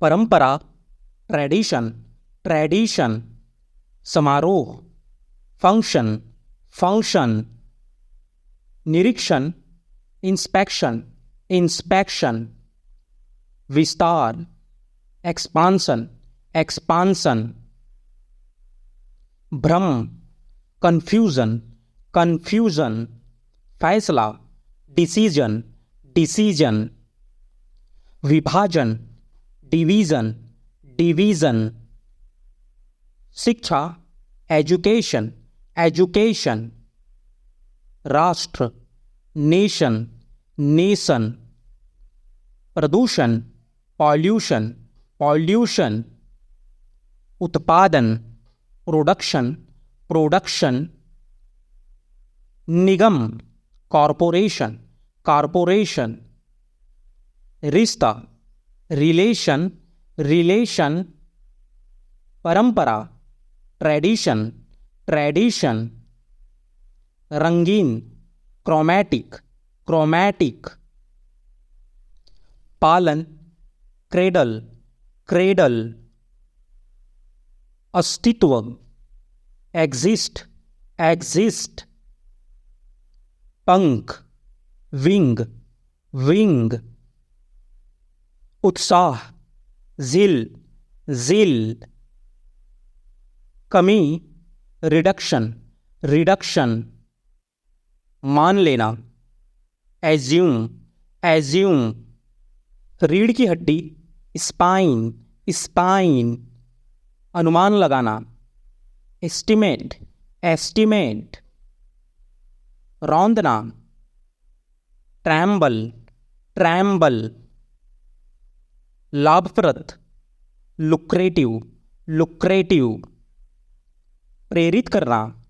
परंपरा, tradition, tradition. समारोह, function, function. निरीक्षण, इंस्पेक्शन, इंस्पेक्शन। विस्तार, एक्सपांसन, एक्सपांसन। भ्रम, कंफ्यूजन, कंफ्यूजन। फैसला, डिसीजन, डिसीजन। विभाजन, डिवीजन, डिवीजन। शिक्षा, एजुकेशन, एजुकेशन। राष्ट्र, नेशन, नेशन। प्रदूषण, पॉल्यूशन, पॉल्यूशन। उत्पादन, प्रोडक्शन, प्रोडक्शन। निगम, कॉरपोरेशन, कॉरपोरेशन। रिश्ता, रिलेशन, रिलेशन। परंपरा, ट्रेडिशन, ट्रेडिशन। रंगीन, क्रोमैटिक, क्रोमैटिक। पालन, क्रेडल, क्रेडल। अस्तित्व, एग्जिस्ट, एग्जिस्ट। पंख, विंग, विंग। उत्साह, जिल, जिल। कमी, रिडक्शन, रिडक्शन। मान लेना, एज्यूम, एज्यूम। रीढ़ की हड्डी, स्पाइन, स्पाइन। अनुमान लगाना, एस्टिमेट, एस्टिमेट। रौंदना, ट्रैम्बल, ट्रैम्बल। लाभप्रद, लुक्रेटिव, लुक्रेटिव। प्रेरित करना,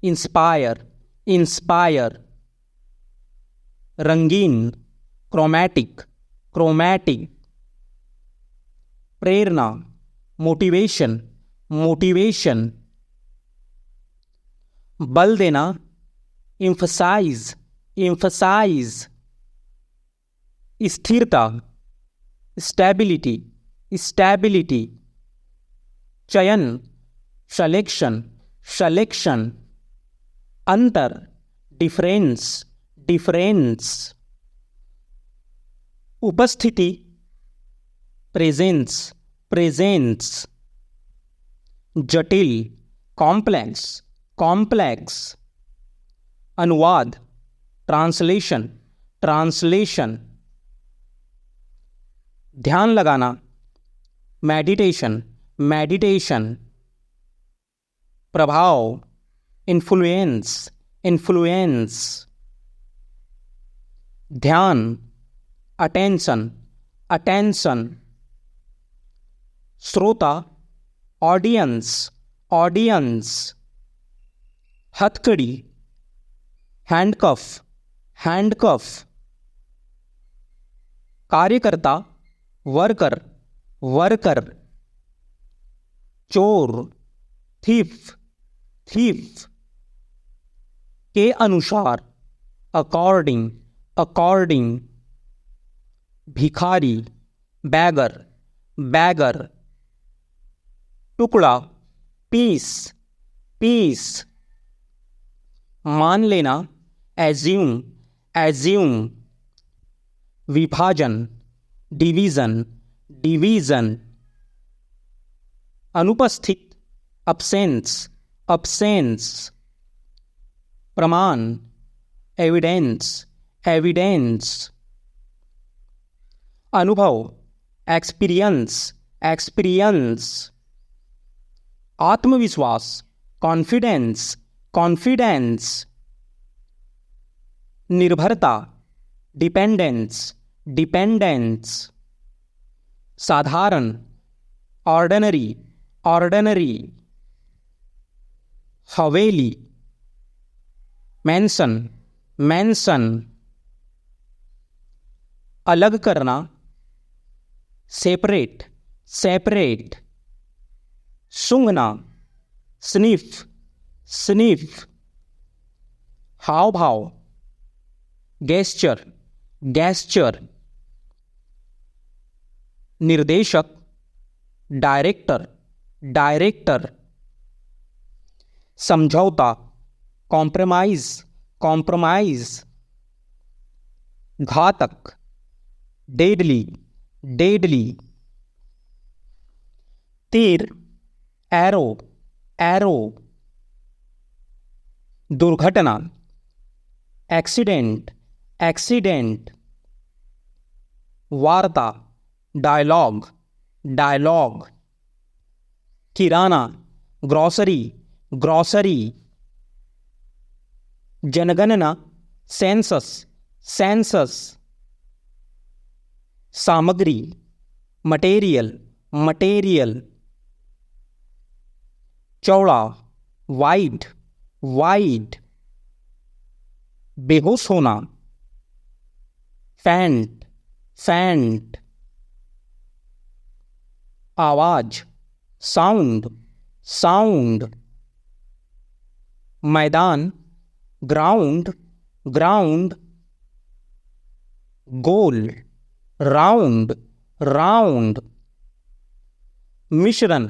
इंस्पायर, इंस्पायर। रंगीन, क्रोमैटिक, क्रोमैटिक। प्रेरणा, मोटिवेशन, मोटिवेशन। बल देना, एम्फसाइज, एम्फसाइज। स्थिरता, स्टेबिलिटी, स्टेबिलिटी। चयन, सिलेक्शन, सिलेक्शन। अंतर, डिफरेंस, डिफरेंस। उपस्थिति, प्रेजेंस, प्रेजेंस। जटिल, कॉम्प्लेक्स, कॉम्प्लेक्स। अनुवाद, ट्रांसलेशन, ट्रांसलेशन। ध्यान लगाना, मेडिटेशन, मेडिटेशन। प्रभाव, इन्फ्लुएंस, इन्फ्लुएंस। ध्यान, अटेंशन, अटेंशन। श्रोता, ऑडियंस, ऑडियंस। हथकड़ी, हैंडकफ, हैंडकफ। कार्यकर्ता, वर्कर, वर्कर। चोर, थीफ, थीफ। के अनुसार, अकॉर्डिंग, अकॉर्डिंग। भिखारी, बैगर, बैगर। टुकड़ा, पीस, पीस। मान लेना, एज्यूम, एज्यूम। विभाजन, डिवीजन, डिवीजन। अनुपस्थित, अब्सेंस, अब्सेंस। प्रमाण, एविडेंस, एविडेंस। अनुभव, एक्सपीरियंस, एक्सपीरियंस। आत्मविश्वास, कॉन्फिडेंस, कॉन्फिडेंस। निर्भरता, डिपेंडेंस, डिपेंडेंस। साधारण, ऑर्डिनरी, ऑर्डिनरी। हवेली, मैंसन, मैंसन। अलग करना, सेपरेट, सेपरेट। सूंघना, स्निफ, स्निफ। हाव भाव, गेस्चर, गेस्चर। निर्देशक, डायरेक्टर, डायरेक्टर। समझौता, कॉम्प्रोमाइज, कॉम्प्रोमाइज। घातक, डेडली, डेडली। तीर, एरो, एरो। दुर्घटना, एक्सीडेंट, एक्सीडेंट। वार्ता, डायलॉग, डायलॉग। किराना, ग्रॉसरी, ग्रॉसरी। जनगणना, सेंसस, सेंसस। सामग्री, मटेरियल, मटेरियल। चौड़ा, वाइड, वाइड। बेहोश होना, फैंट, फैंट। आवाज, साउंड, साउंड। मैदान, ग्राउंड, ग्राउंड। गोल, राउंड, राउंड। मिश्रण,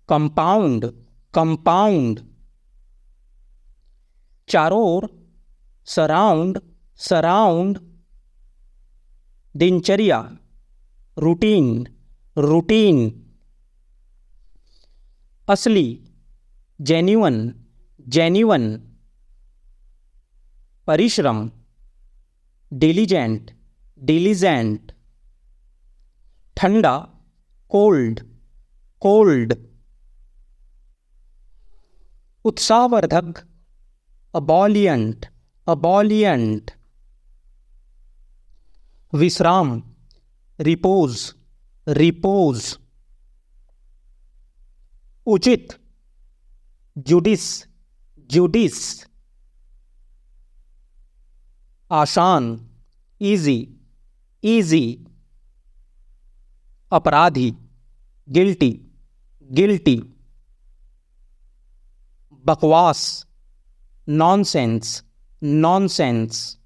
कंपाउंड, कंपाउंड। चारों ओर, सराउंड, सराउंड। दिनचर्या, रूटीन, रूटीन। असली, जेन्युइन, जेन्युइन। परिश्रम, डिलीजेंट, डिलीजेंट। ठंडा, कोल्ड, कोल्ड। उत्साहवर्धक, अबॉलियंट, अबॉलियंट। विश्राम, रिपोज, रिपोज। उचित, जुडिस, जुडिस। आसान, इजी, इजी। अपराधी, गिल्टी, गिल्टी। बकवास, नॉनसेंस, नॉनसेंस।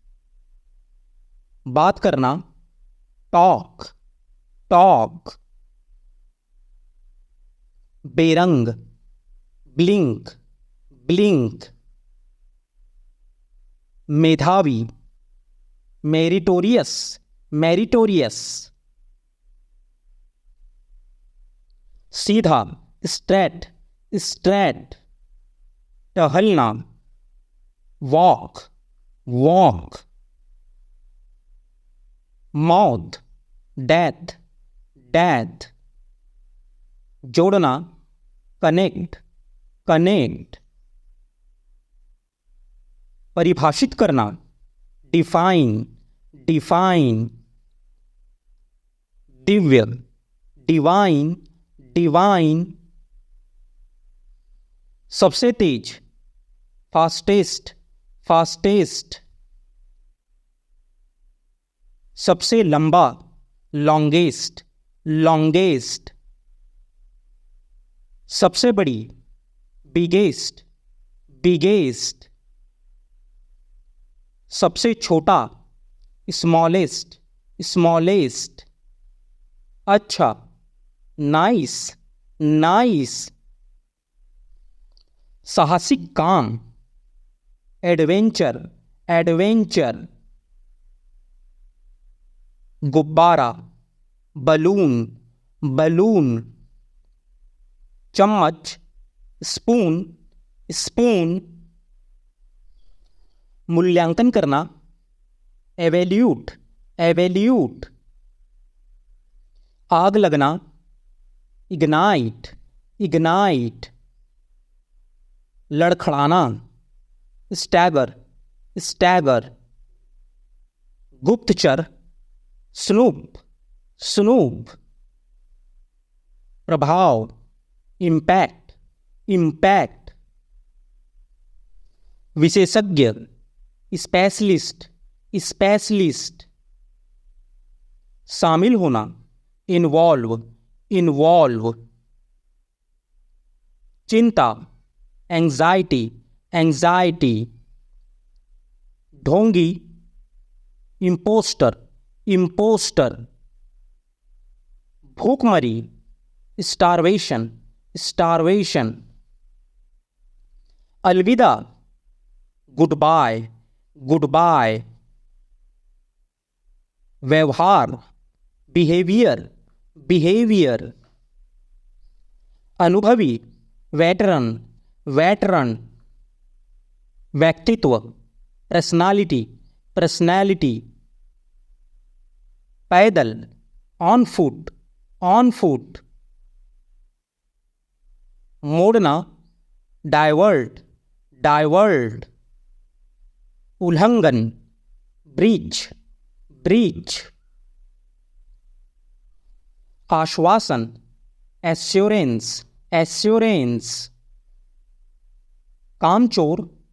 बात करना, टॉक, टॉक। बेरंग, ब्लिंक, ब्लिंक। मेधावी, मेरिटोरियस, मेरिटोरियस। सीधा, स्ट्रेट, स्ट्रेट। टहलना, वॉक, वॉक। मौत, डेथ, डेथ। जोड़ना, कनेक्ट, कनेक्ट। परिभाषित करना, define, define. Divya, divine, divine. सबसे तेज, फास्टेस्ट, फास्टेस्ट। सबसे लंबा, लॉन्गेस्ट, लॉन्गेस्ट। सबसे बड़ी, बिगेस्ट, बिगेस्ट। सबसे छोटा, स्मॉलेस्ट, स्मॉलेस्ट। अच्छा, नाइस, नाइस। साहसिक काम, एडवेंचर, एडवेंचर। गुब्बारा, बलून, बलून। चम्मच, स्पून, स्पून। मूल्यांकन करना, एवेल्यूट, एवेल्यूट। आग लगना, इग्नाइट, इग्नाइट। लड़खड़ाना, स्टैगर, स्टैगर। गुप्तचर, स्नूप, स्नूप। प्रभाव, इम्पैक्ट, इम्पैक्ट। विशेषज्ञ, स्पेशलिस्ट, स्पेशलिस्ट। शामिल होना, इन्वॉल्व, इन्वॉल्व। चिंता, एंजाइटी, एंजाइटी। ढोंगी, इम्पोस्टर, इम्पोस्टर। भूखमरी, starvation, starvation. अलविदा, goodbye, goodbye. व्यवहार, behavior, behavior. अनुभवी, veteran, veteran. व्यक्तित्व, personality, personality. पैदल, on foot, on foot. मोड़ना, divert, divert. उल्लंघन, breach, breach. आश्वासन, assurance, assurance. कामचोर,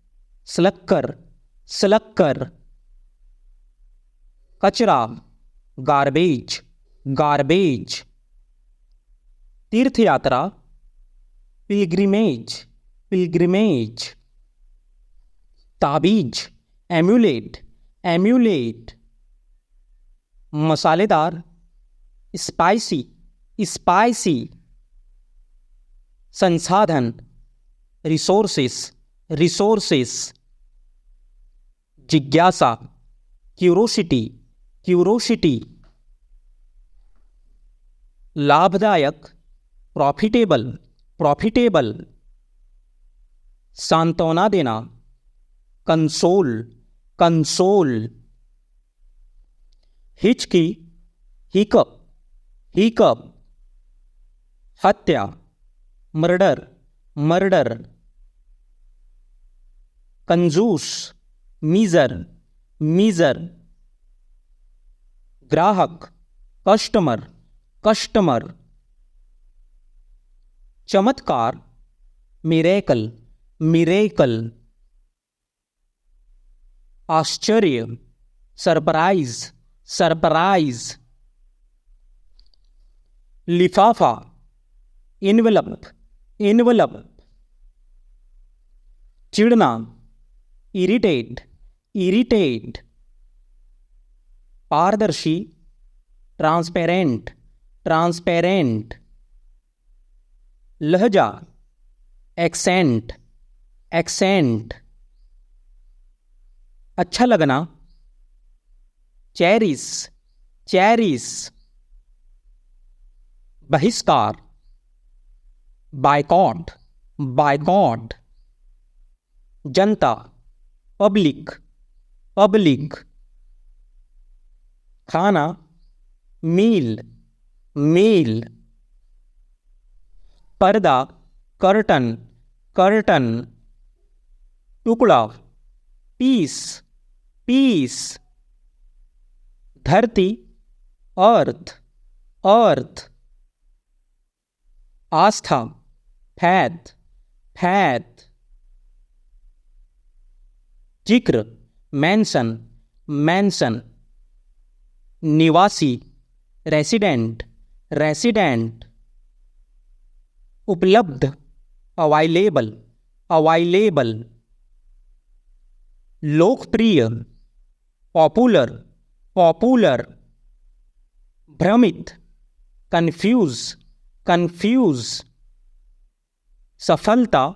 स्लक्कर, स्लक्कर. कचरा, गार्बेज, गार्बेज. तीर्थ यात्रा, पिलग्रिमेज, पिलग्रिमेज. ताबीज, एम्यूलेट, एम्यूलेट. मसालेदार, स्पाइसी, स्पाइसी. संसाधन, रिसोर्सेस, रिसोर्सेस. जिज्ञासा, क्यूरोसिटी, क्यूरोसिटी. लाभदायक, प्रॉफिटेबल, प्रॉफिटेबल. सांत्वना देना, कंसोल, कंसोल. हिचकी, हिकअप, हिकअप. हत्या, मर्डर, मर्डर. कंजूस, मीजर, मीजर. ग्राहक, कस्टमर, कस्टमर. चमत्कार, मिरेकल, मिरेकल. आश्चर्य, सरप्राइज, सरप्राइज. लिफाफा, इनवेलप, इनवेलप. चिढ़ना, इरिटेट, इरिटेट. पारदर्शी, ट्रांसपेरेंट, ट्रांसपेरेंट. लहजा, एक्सेंट, एक्सेंट. अच्छा लगना, चेरिस, चेरिस. बहिष्कार, बायकॉट, बायकॉट. जनता, पब्लिक, पब्लिक. खाना, मील, मील. पर्दा, कर्टन, कर्टन. टुकड़ा, पीस, पीस. धरती, अर्थ, अर्थ. आस्था, फैथ, फैथ. जिक्र, मेंशन, मेंशन. निवासी, रेसिडेंट, रेसिडेंट. उपलब्ध, अवाइलेबल, अवाइलेबल. लोकप्रिय, पॉपुलर, पॉपुलर. भ्रमित, कंफ्यूज, कंफ्यूज. सफलता,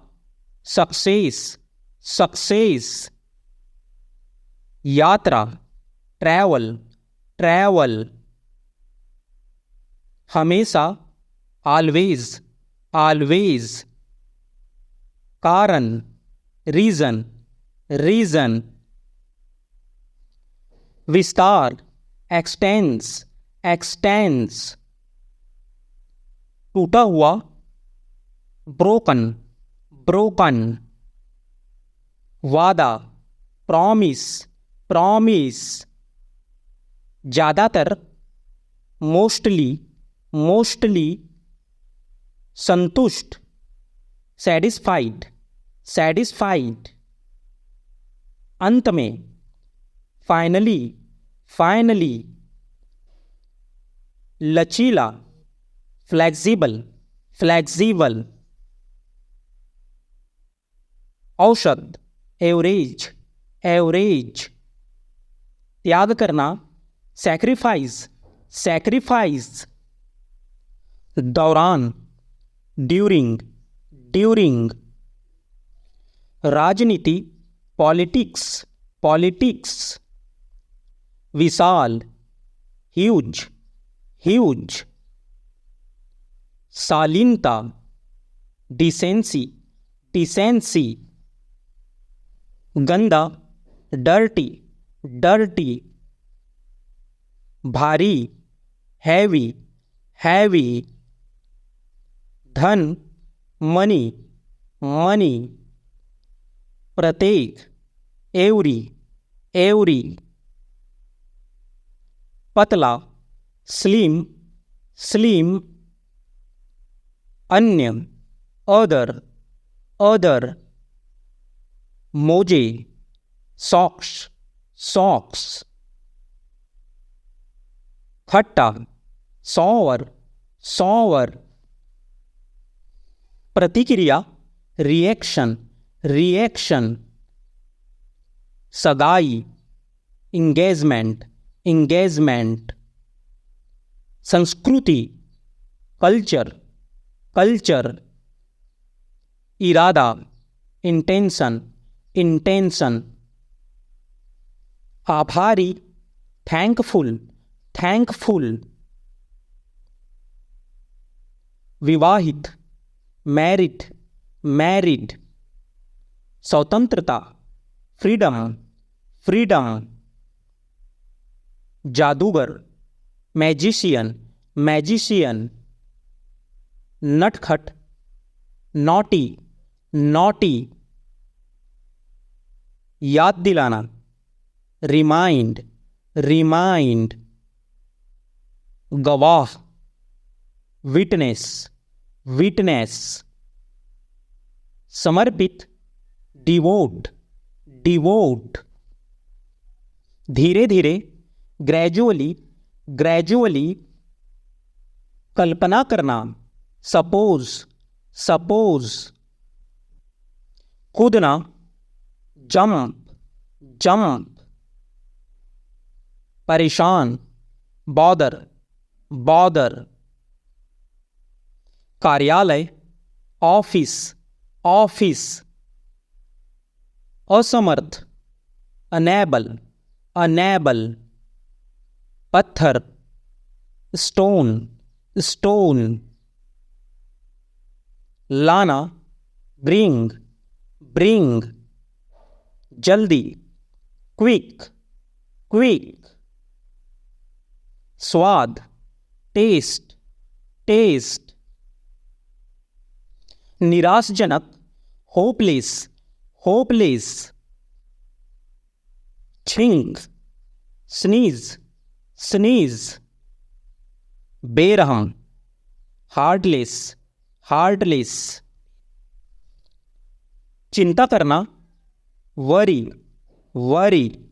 सक्सेस, सक्सेस. यात्रा, ट्रैवल, ट्रैवल. हमेशा, ऑलवेज, ऑलवेज. कारण, रीजन, रीजन. विस्तार, एक्सटेंस, एक्सटेंस. टूटा हुआ, ब्रोकन, ब्रोकन. वादा, प्रॉमिस, प्रॉमिस. ज़्यादातर, मोस्टली, मोस्टली. संतुष्ट, सैटिस्फाइड, सैटिस्फाइड. अंत में, फाइनली, फाइनली. लचीला, फ्लेक्सिबल, फ्लेक्सिबल. औसत, एवरेज, एवरेज. त्याग करना, सैक्रिफाइस, सैक्रिफाइस. दौरान, ड्यूरिंग, ड्यूरिंग। राजनीति, पॉलिटिक्स, पॉलिटिक्स। विशाल, ह्यूज, ह्यूज। शालीनता, डिसेंसी, डिसेंसी। गंदा, डर्टी, डर्टी। भारी, हैवी, हैवी। धन, मनी, मनी। प्रत्येक, एवरी, एवरी। पतला, स्लिम, स्लिम। अन्य, अदर, अदर। मोजे, सॉक्स, सॉक्स। खट्टा, सॉवर, सॉवर। प्रतिक्रिया, रिएक्शन, रिएक्शन। सगाई, इंगेजमेंट, इंगेजमेंट। संस्कृति, कल्चर, कल्चर। इरादा, इंटेंशन, इंटेंशन। आभारी, थैंकफुल, थैंकफुल। विवाहित, मैरिड, मैरिड। स्वतंत्रता, फ्रीडम, फ्रीडम। जादूगर, मैजिशियन, मैजिशियन। नटखट, नॉटी, नॉटी। याद दिलाना, रिमाइंड, रिमाइंड। गवाह, विटनेस, विटनेस। समर्पित, डिवोट, डिवोट। धीरे धीरे, ग्रेजुअली, ग्रेजुअली। कल्पना करना, सपोज, सपोज। कूदना, जंप, जंप। परेशान, बॉदर, बॉदर। कार्यालय, ऑफिस, ऑफिस। असमर्थ, अनेबल, अनेबल। पत्थर, स्टोन, स्टोन। लाना, ब्रिंग, ब्रिंग। जल्दी, क्विक, क्विक। स्वाद, टेस्ट, टेस्ट। निराशजनक, होपलेस, होपलेस। छिंग, स्नीज, स्नीज। बेरहम, हार्टलेस, हार्टलेस। चिंता करना, वरी, वरी।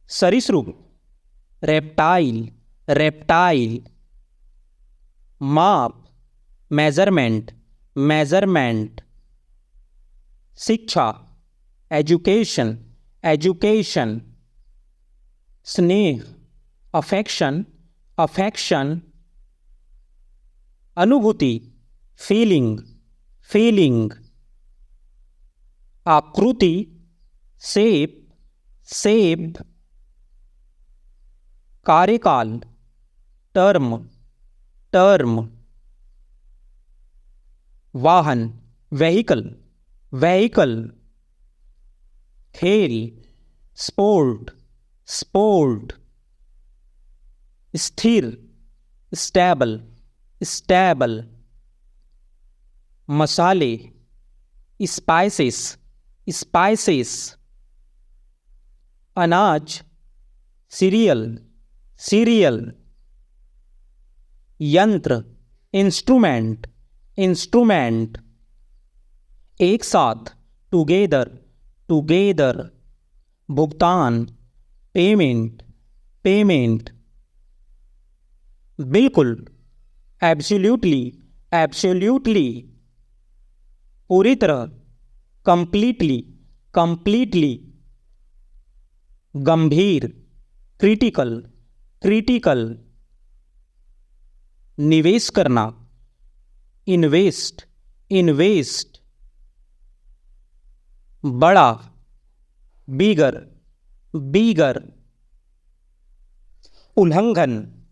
सरीसृप, रेप्टाइल, रेप्टाइल। माप, मेजरमेंट, मेजरमेंट। शिक्षा, एजुकेशन, एजुकेशन। स्नेह, अफेक्शन, अफेक्शन। अनुभूति, फीलिंग, फीलिंग। आकृति, शेप, शेप। कार्यकाल, टर्म, टर्म। वाहन, व्हीकल, व्हीकल। खेल, स्पोर्ट, स्पोर्ट। स्थिर, स्टेबल, स्टेबल। मसाले, स्पाइसेस, स्पाइसेस। अनाज, सीरियल, सीरियल। यंत्र, इंस्ट्रूमेंट, इंस्ट्रूमेंट। एक साथ, टुगेदर, टुगेदर। भुगतान, पेमेंट, पेमेंट। बिल्कुल, एब्सोल्यूटली, एब्सोल्यूटली। पूरी तरह, कंप्लीटली, कंप्लीटली। गंभीर, क्रिटिकल, क्रिटिकल। निवेश करना, इन्वेस्ट, इन्वेस्ट। बड़ा, बिगर, बिगर। उल्लंघन,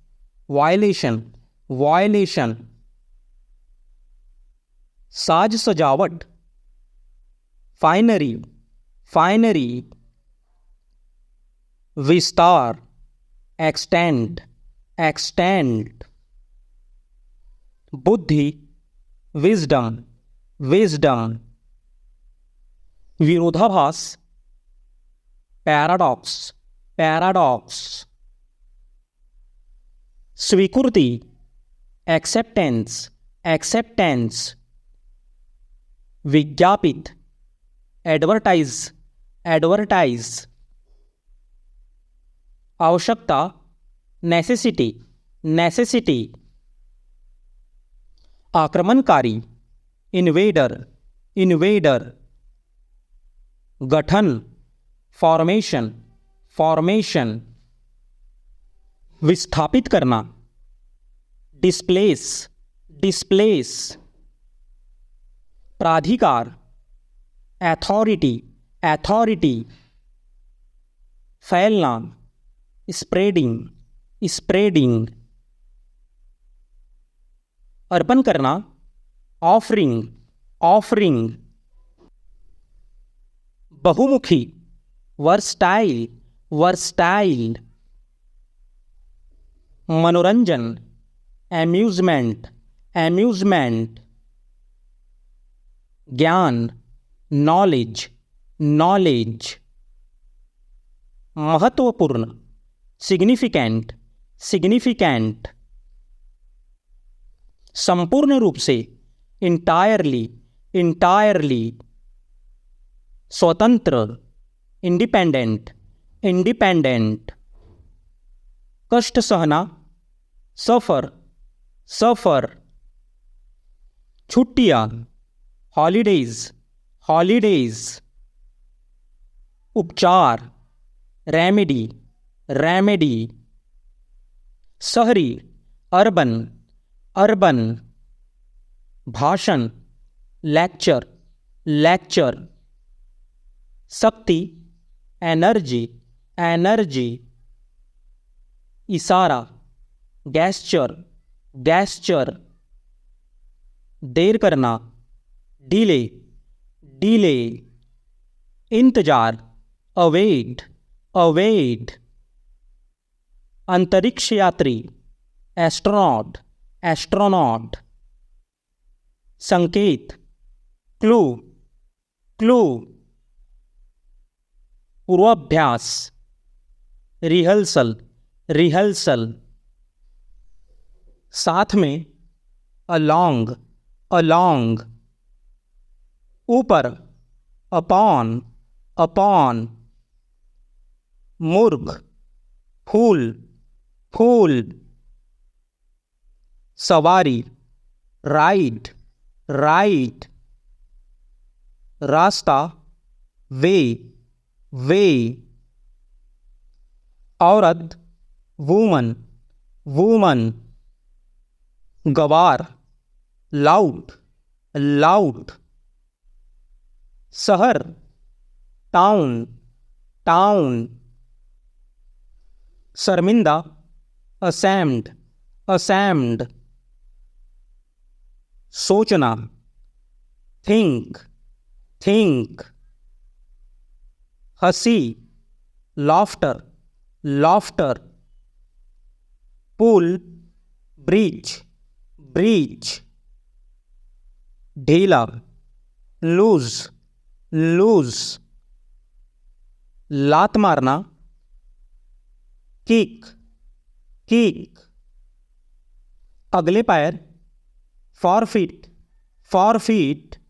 वायलेशन, वायलेशन। साज सजावट, फाइनरी, फाइनरी। विस्तार, एक्सटेंड, एक्सटेंड। बुद्धि, विजडम, विजडम। विरोधाभास, पैराडॉक्स, पैराडॉक्स। स्वीकृति, एक्सेप्टेंस, एक्सेप्टेंस। विज्ञापित, एडवर्टाइज, एडवर्टाइज। आवश्यकता, नेसेसिटी, नेसेसिटी। आक्रमणकारी, इन्वेडर, इन्वेडर। गठन, फॉर्मेशन, फॉर्मेशन। विस्थापित करना, डिस्प्लेस, डिस्प्लेस। प्राधिकार, अथॉरिटी, अथॉरिटी। फैलना, स्प्रेडिंग, स्प्रेडिंग। अर्पण करना, ऑफरिंग, ऑफरिंग। बहुमुखी, वर्सटाइल, वर्सटाइल। मनोरंजन, एम्यूजमेंट, एम्यूजमेंट। ज्ञान, नॉलेज, नॉलेज। महत्वपूर्ण, सिग्निफिकेंट, सिग्निफिकेंट। संपूर्ण रूप से, इंटायरली, इंटायरली। स्वतंत्र, इंडिपेंडेंट, इंडिपेंडेंट। कष्ट सहना, सफर, सफर। छुट्टियां, हॉलीडेज, हॉलीडेज। उपचार, रेमेडी, रेमेडी। शहरी, अर्बन, अर्बन। भाषण, लेक्चर, लेक्चर। शक्ति, एनर्जी, एनर्जी। इशारा, गैस्चर, गैस्चर। देर करना, डिले, डिले। इंतजार, अवेट, अवेट। अंतरिक्ष यात्री, एस्ट्रोनॉट, एस्ट्रोनॉट। संकेत, क्लू, क्लू। पूर्वाभ्यास, रिहर्सल, रिहर्सल। साथ में, अलोंग, अलोंग। ऊपर, अपॉन, अपॉन। मूर्ख, फूल, फूल। सवारी, राइड, राइड। रास्ता, वे, वे। औरत, वूमन, वूमन। गवार, लाउट, लाउट। शहर, टाउन, टाउन। शर्मिंदा, असेम्ड, असेम्ड। सोचना, थिंक, थिंक। हंसी, लॉफ्टर, लॉफ्टर। पुल, ब्रिज, ब्रिज। ढीला, लूज, लूज। लात मारना, किक, किक। अगले पैर, फॉरफिट, फॉरफिट।